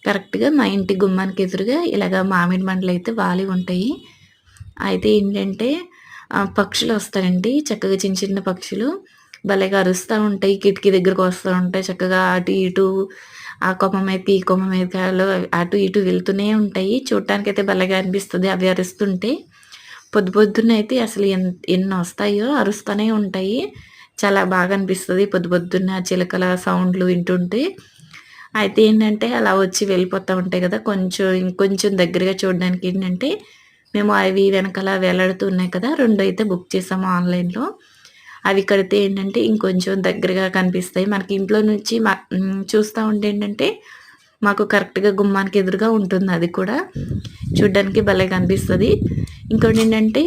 కరెక్ట్‌గా మా ఇంటి గుమ్మానికి ఎదురుగా ఇలాగ మామిడి మండలైతే వాలి ఉంటాయి. అయితే ఏంటంటే పక్షులొస్తాయండి. చక్కగా చిన్న చిన్న పక్షులు భలేగా అరుస్తా ఉంటాయి. కిటికీ దగ్గరకొస్తా ఉంటాయి. చక్కగా అటు ఇటు ఆ కొమ్మ మీదకి, ఈ కొమ్మ మీదకి అటు ఇటు వెళ్తూనే ఉంటాయి. చూడటానికైతే భలేగా అనిపిస్తది అవి అరుస్తుంటే. పొద్దున్నే అయితే అసలు ఎన్నొస్తాయో అరుస్తూనే ఉంటాయి. చాలా బాగా అనిపిస్తది పొద్దున్న ఆ చిలకల సౌండ్‌లు వింటుంటే. అయితే ఏంటంటే అలా వచ్చి వెళ్ళిపోతా ఉంటాయి గదా! ఇంకొంచెం దగ్గరగా చూడడానికేంటంటే మేము అవి వెనకాల వేలాడుతూ ఉన్నాయి కదా! 2 అయితే బుక్ చేసాము ఆన్‌లైన్‌లో. అవి కడితే ఏంటంటే ఇంకొంచెం దగ్గరగా కనిపిస్తాయి. మనకి ఇంట్లో నుంచి చూస్తా ఉంటే ఏంటంటే మాకు కరెక్ట్‌గా గుమ్మానికి ఎదురుగా ఉంటుంది అది కూడా. చూడ్డానికి భలే కనిపిస్తది. ఇంకోటేంటంటే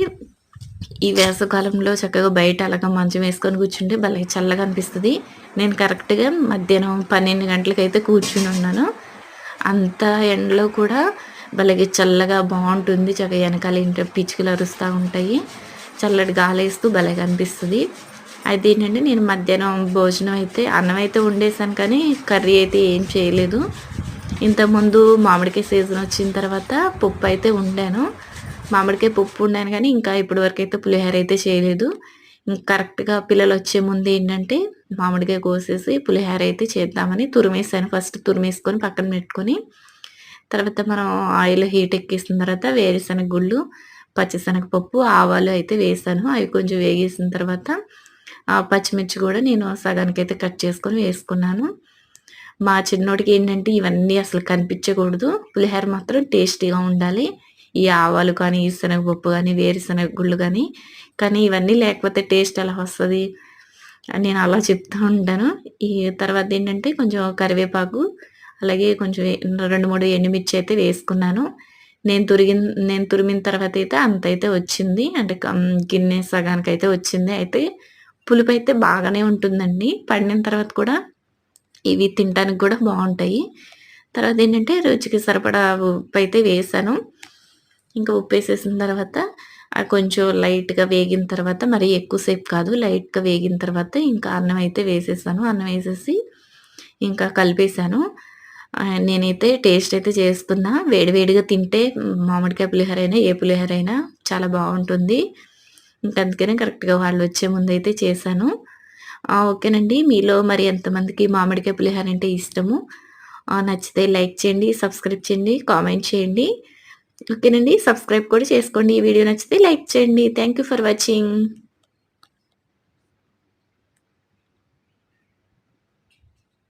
ఈ వేసవికాలంలో చక్కగా బయట అలాగా మంచం వేసుకొని కూర్చుంటే భలే చల్లగా అనిపిస్తది. నేను కరెక్ట్‌గా మధ్యాహ్నం 12 గంటలకైతే కూర్చునున్నాను. అంత ఎండలో కూడా భలేగా చల్లగా బావుంటుంది. చక్కగా ఎనకాల ఏంటో పిచ్చుకలు అరుస్తా ఉంటాయి. చల్లటి గాలేస్తూ భలేగా అనిపిస్తది. అయితే ఏంటంటే నేను మధ్యాహ్నం భోజనం అయితే అన్నం అయితే వండేసాను కానీ కర్రీ అయితే ఏం చేయలేదు. ఇంతకుముందు మామిడికాయ సీజన్ వచ్చిన తర్వాత పప్పు అయితే వండాను. మామిడికాయ పప్పు వండాను గానీ ఇంకా ఇప్పటి వరకైతే పులిహోర అయితే చేయలేదు. కరెక్ట్‌గా పిల్లలొచ్చే ముందు ఏంటంటే మామిడికాయ కోసేసి పులిహోర అయితే చేద్దామని తురిమేసాను. ఫస్ట్ తురిమేసుకొని పక్కన పెట్టుకొని, తర్వాత మనం ఆయిల్ హీట్ ఎక్కేసిన తర్వాత వేరుశనగ గుళ్ళు, పచ్చిశనగపప్పు, ఆవాలు అయితే వేసాను. అవి కొంచెం వేగేసిన తర్వాత పచ్చిమిర్చి గూడా నేను సగానికైతే కట్ చేసుకొని వేసుకున్నాను. మా చిన్నోడికి ఏంటంటే ఇవన్నీ అసలు కనిపించకూడదు. పులిహోర మాత్రం టేస్టీగా ఉండాలి. ఈ ఆవాలు కానీ, ఈ శనగపప్పు గానీ, వేరుశనగ గుళ్ళు గానీ, కానీ ఇవన్నీ లేకపోతే టేస్ట్ ఎలా వస్తది? అని నేను అలా చెప్తూ ఉంటాను. ఈ తర్వాతేంటంటే కొంచెం కరివేపాకు, అలాగే కొంచెం 2, 3 ఎండుమిర్చి అయితే వేసుకున్నాను. నేను తురిమిన తర్వాతయితే అంతైతే వచ్చింది. అంటే గిన్నె సగానికైతే వచ్చింది. అయితే పులుపైతే బాగానే ఉంటుందండి. పండిన తర్వాత కూడా ఇవి తినటానికి గూడా బావుంటాయి. తర్వాతేంటంటే రుచికి సరిపడా ఉప్పయితే వేశాను. ఇంకా ఉప్పేసేసిన తర్వాత కొంచెం లైట్‌గా వేగిన తర్వాత మరీ ఎక్కువ సేపు కాదు. లైట్‌గా వేగిన తర్వాత ఇంకా అన్నం అయితే వేసేసాను. అన్నం వేసేసి ఇంకా కలిపేసాను. నేనైతే టేస్ట్ అయితే చేస్తున్నా. వేడి వేడిగా తింటే మామిడికాయ పులిహోరైనా, ఏ పులిహోరైనా చాలా బావుంటుంది. ఇంక అందుకనే కరెక్ట్‌గా వాళ్ళొచ్చే ముందయితే చేశాను. ఓకేనండి. మీలో మరి ఎంతమందికి మామిడికాయ పులిహోర అంటే ఇష్టము? నచ్చితే లైక్ చేయండి, సబ్స్క్రైబ్ చేయండి, కామెంట్ చేయండి. ఓకేనండి. సబ్స్క్రైబ్ కూడా చేసుకోండి. ఈ వీడియో నచ్చితే లైక్ చేయండి. Thank you for watching.